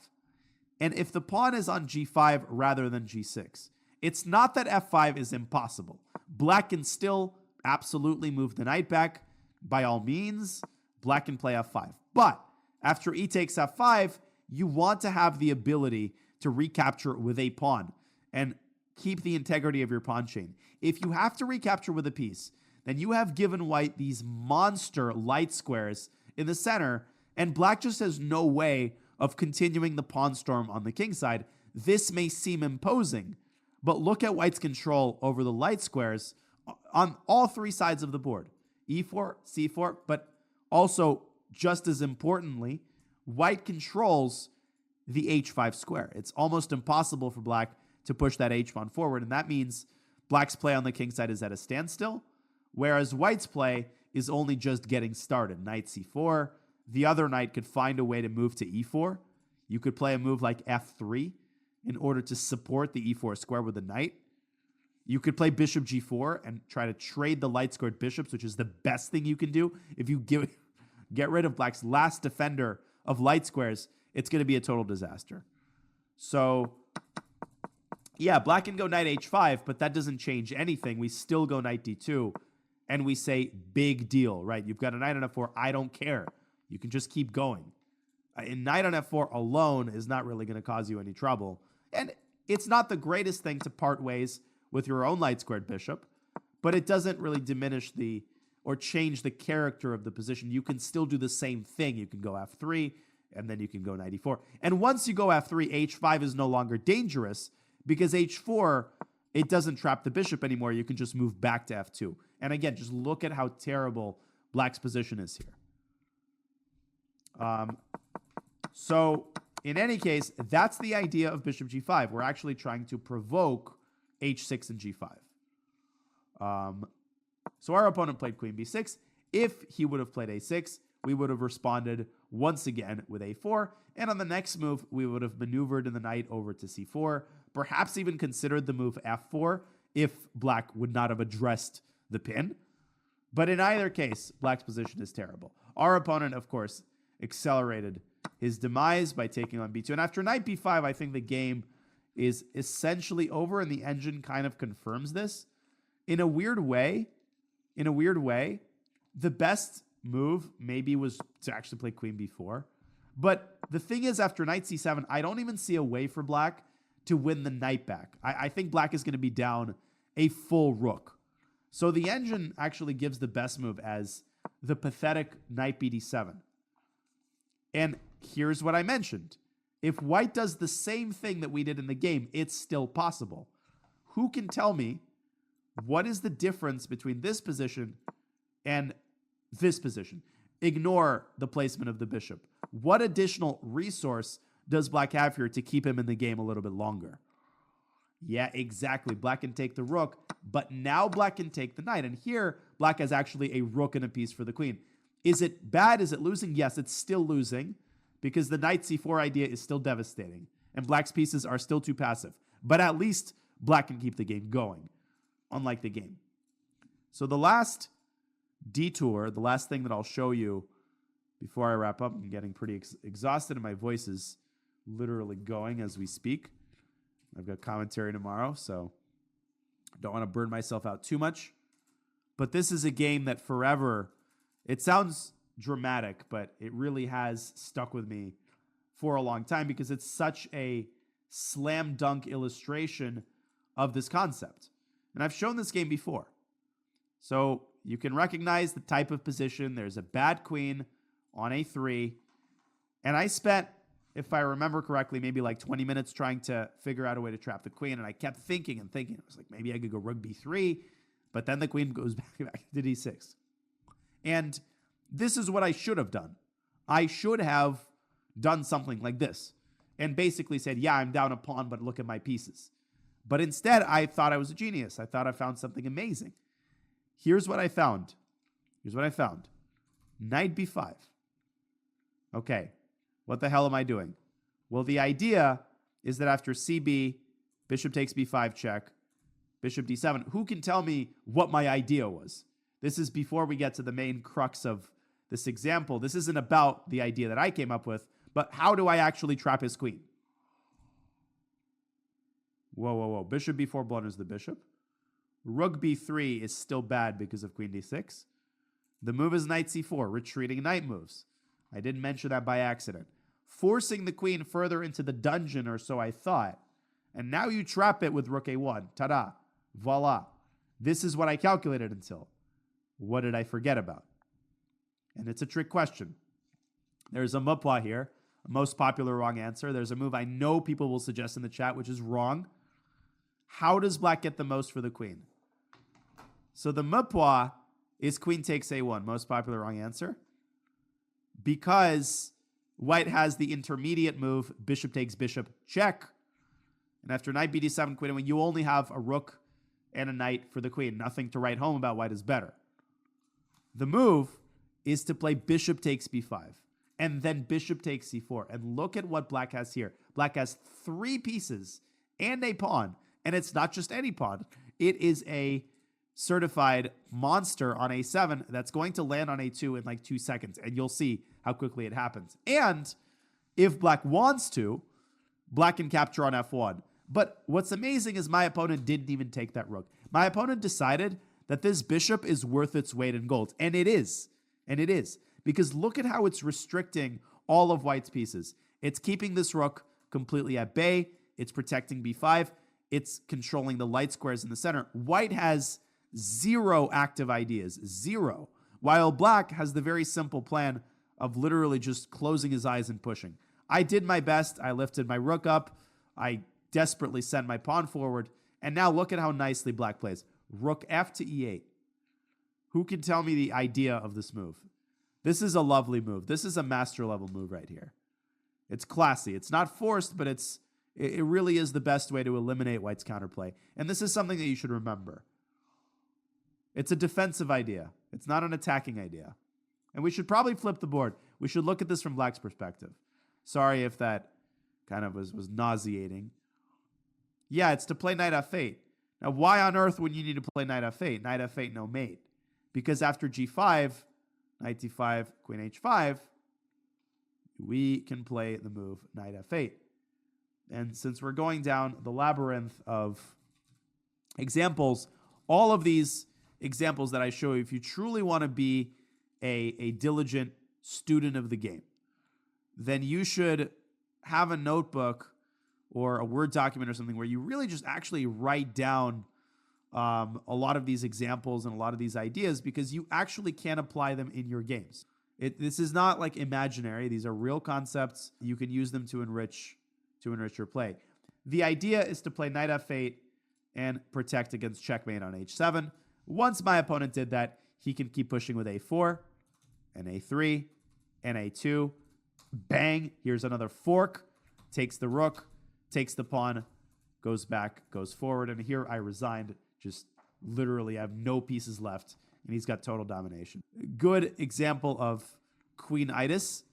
And if the pawn is on g5 rather than g6, it's not that f5 is impossible. Black can still absolutely move the knight back. By all means, black can play f5. But after e takes f5, you want to have the ability to recapture with a pawn and keep the integrity of your pawn chain. If you have to recapture with a piece, then you have given white these monster light squares in the center, and black just has no way of continuing the pawn storm on the king side. This may seem imposing, but look at white's control over the light squares on all three sides of the board. e4, c4, but also, just as importantly, white controls the h5 square. It's almost impossible for black to push that h pawn forward, and that means black's play on the king side is at a standstill, whereas white's play is only just getting started. Knight c4. The other knight could find a way to move to e4. You could play a move like f3 in order to support the e4 square with a knight. You could play bishop g4 and try to trade the light squared bishops, which is the best thing you can do. If you get rid of black's last defender of light squares, it's going to be a total disaster. So, yeah, black can go knight h5, but that doesn't change anything. We still go knight d2, and we say, big deal, right? You've got a knight on f4. I don't care. You can just keep going. And knight on f4 alone is not really going to cause you any trouble. And it's not the greatest thing to part ways with your own light squared bishop, but it doesn't really diminish or change the character of the position. You can still do the same thing. You can go f3, and then you can go knight e4. And once you go f3, h5 is no longer dangerous because h4, it doesn't trap the bishop anymore. You can just move back to f2. And again, just look at how terrible black's position is here. So in any case, that's the idea of bishop g5. We're actually trying to provoke h6 and g5. So our opponent played queen b6. If he would have played a6, we would have responded once again with a4. And on the next move, we would have maneuvered the knight over to c4, perhaps even considered the move f4 if black would not have addressed the pin. But in either case, black's position is terrible. Our opponent, of course, accelerated his demise by taking on b2. And after knight b5, I think the game is essentially over, and the engine kind of confirms this. In a weird way, the best move maybe was to actually play queen b4. But the thing is, after knight c7, I don't even see a way for black to win the knight back. I think black is going to be down a full rook. So the engine actually gives the best move as the pathetic knight bd7. And here's what I mentioned. If white does the same thing that we did in the game, it's still possible. Who can tell me what is the difference between this position and this position? Ignore the placement of the bishop. What additional resource does black have here to keep him in the game a little bit longer? Yeah, exactly. Black can take the rook, but now black can take the knight. And here, black has actually a rook and a piece for the queen. Is it bad? Is it losing? Yes, it's still losing because the knight c4 idea is still devastating and black's pieces are still too passive. But at least black can keep the game going, unlike the game. So the last detour, the last thing that I'll show you before I wrap up, I'm getting pretty exhausted and my voice is literally going as we speak. I've got commentary tomorrow, so I don't want to burn myself out too much. But this is a game that forever, it sounds dramatic, but it really has stuck with me for a long time because it's such a slam dunk illustration of this concept. And I've shown this game before. So you can recognize the type of position. There's a bad queen on a3. And I spent, if I remember correctly, maybe like 20 minutes trying to figure out a way to trap the queen. And I kept thinking and thinking. I was like, maybe I could go rook b3. But then the queen goes back to d6. And this is what I should have done. I should have done something like this. And basically said, yeah, I'm down a pawn, but look at my pieces. But instead, I thought I was a genius. I thought I found something amazing. Here's what I found. Knight b5. Okay, what the hell am I doing? Well, the idea is that after cb, bishop takes b5 check, bishop d7. Who can tell me what my idea was? This is before we get to the main crux of this example. This isn't about the idea that I came up with, but how do I actually trap his queen? Whoa. Bishop b4 blunders the bishop. Rook b3 is still bad because of queen d6. The move is knight c4, retreating knight moves. I didn't mention that by accident. Forcing the queen further into the dungeon, or so I thought. And now you trap it with rook a1. Ta-da. Voila. This is what I calculated until. What did I forget about? And it's a trick question. There's a mupwa here, a most popular wrong answer. There's a move I know people will suggest in the chat, which is wrong. How does black get the most for the queen? So the mupwa is queen takes a1, most popular wrong answer. Because white has the intermediate move, bishop takes bishop check. And after knight bd7, queen a1, you only have a rook and a knight for the queen. Nothing to write home about white is better. The move is to play bishop takes b5 and then bishop takes c4. And look at what black has here. Black has 3 pieces and a pawn. And it's not just any pawn. It is a certified monster on a7 that's going to land on a2 in like 2 seconds. And you'll see how quickly it happens. And if black wants to, black can capture on f1. But what's amazing is my opponent didn't even take that rook. My opponent decided that this bishop is worth its weight in gold. And it is. And it is. Because look at how it's restricting all of white's pieces. It's keeping this rook completely at bay. It's protecting b5. It's controlling the light squares in the center. White has 0 active ideas. 0. While black has the very simple plan of literally just closing his eyes and pushing. I did my best. I lifted my rook up. I desperately sent my pawn forward. And now look at how nicely black plays. Rook f to e8. Who can tell me the idea of this move? This is a lovely move. This is a master level move right here. It's classy. It's not forced, but it really is the best way to eliminate white's counterplay. And this is something that you should remember. It's a defensive idea. It's not an attacking idea. And we should probably flip the board. We should look at this from black's perspective. Sorry if that kind of was nauseating. Yeah, it's to play knight f8. Now, why on earth would you need to play knight f8? Knight f8, no mate. Because after g5, knight d5, queen h5, we can play the move knight f8. And since we're going down the labyrinth of examples, all of these examples that I show you, if you truly want to be a diligent student of the game, then you should have a notebook or a Word document or something where you really just actually write down a lot of these examples and a lot of these ideas, because you actually can apply them in your games. This is not like imaginary. These are real concepts. You can use them to enrich your play. The idea is to play knight f8 and protect against checkmate on h7. Once my opponent did that, he can keep pushing with a4 and a3 and a2. Bang, here's another fork. Takes the rook, takes the pawn, goes back, goes forward. And here I resigned. Just literally have no pieces left, and he's got total domination. Good example of queen-itis,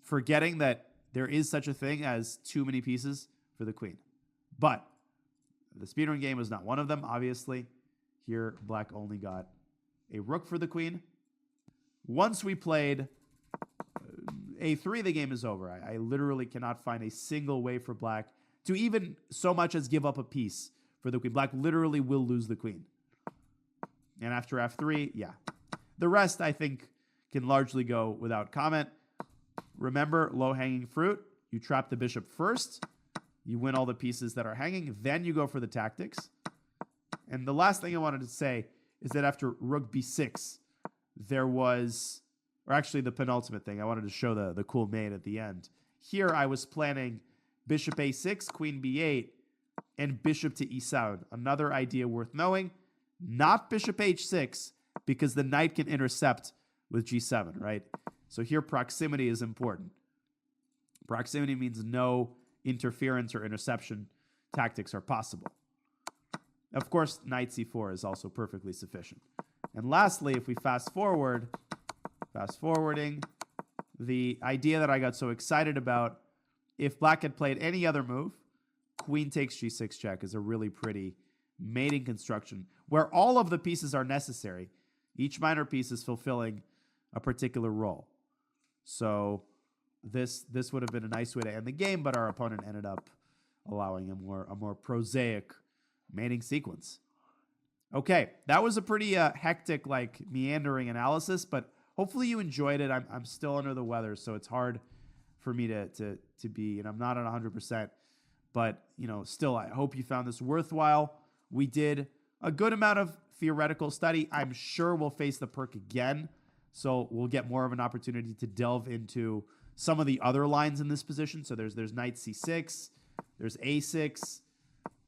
forgetting that there is such a thing as too many pieces for the queen. But the speedrun game was not one of them, obviously. Here, black only got a rook for the queen. Once we played a3, the game is over. I literally cannot find a single way for black to even so much as give up a piece for the queen. Black literally will lose the queen. And after f3, yeah. The rest, I think, can largely go without comment. Remember, low-hanging fruit. You trap the bishop first. You win all the pieces that are hanging. Then you go for the tactics. And the last thing I wanted to say is that after rook b6, there was, or actually the penultimate thing, I wanted to show the cool mate at the end. Here I was planning bishop a6, queen b8, and bishop to e7. Another idea worth knowing. Not bishop h6, because the knight can intercept with g7, right? So here proximity is important. Proximity means no interference or interception tactics are possible. Of course, knight c4 is also perfectly sufficient. And lastly, if we fast-forwarding, the idea that I got so excited about, if black had played any other move, queen takes g6 check is a really pretty mating construction where all of the pieces are necessary. Each minor piece is fulfilling a particular role. So this would have been a nice way to end the game, but our opponent ended up allowing a more prosaic mating sequence. Okay, that was a pretty hectic, like meandering analysis, but hopefully you enjoyed it. I'm still under the weather, so it's hard for me to be, and I'm not at 100%. But, still, I hope you found this worthwhile. We did a good amount of theoretical study. I'm sure we'll face the Pirc again, so we'll get more of an opportunity to delve into some of the other lines in this position. So there's knight c6, there's a6,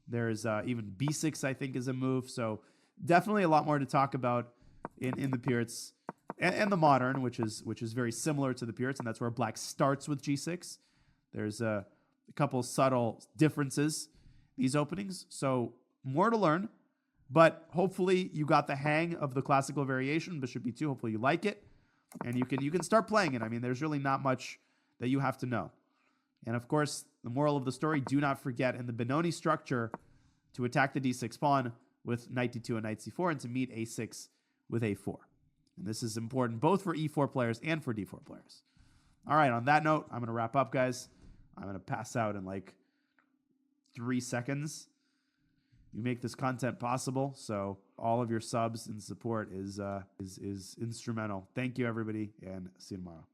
there's even b6, I think, is a move. So definitely a lot more to talk about in the Pircs and the modern, which is very similar to the Pircs, and that's where black starts with g6. There's a couple subtle differences, these openings. So more to learn, but hopefully you got the hang of the classical variation, bishop b2. Hopefully you like it, and you can start playing it. I mean, there's really not much that you have to know. And of course, the moral of the story, do not forget in the Benoni structure to attack the d6 pawn with knight d2 and knight c4, and to meet a6 with a4. And this is important both for e4 players and for d4 players. All right, on that note, I'm going to wrap up, guys. I'm going to pass out in like 3 seconds. You make this content possible, so all of your subs and support is instrumental. Thank you, everybody, and see you tomorrow.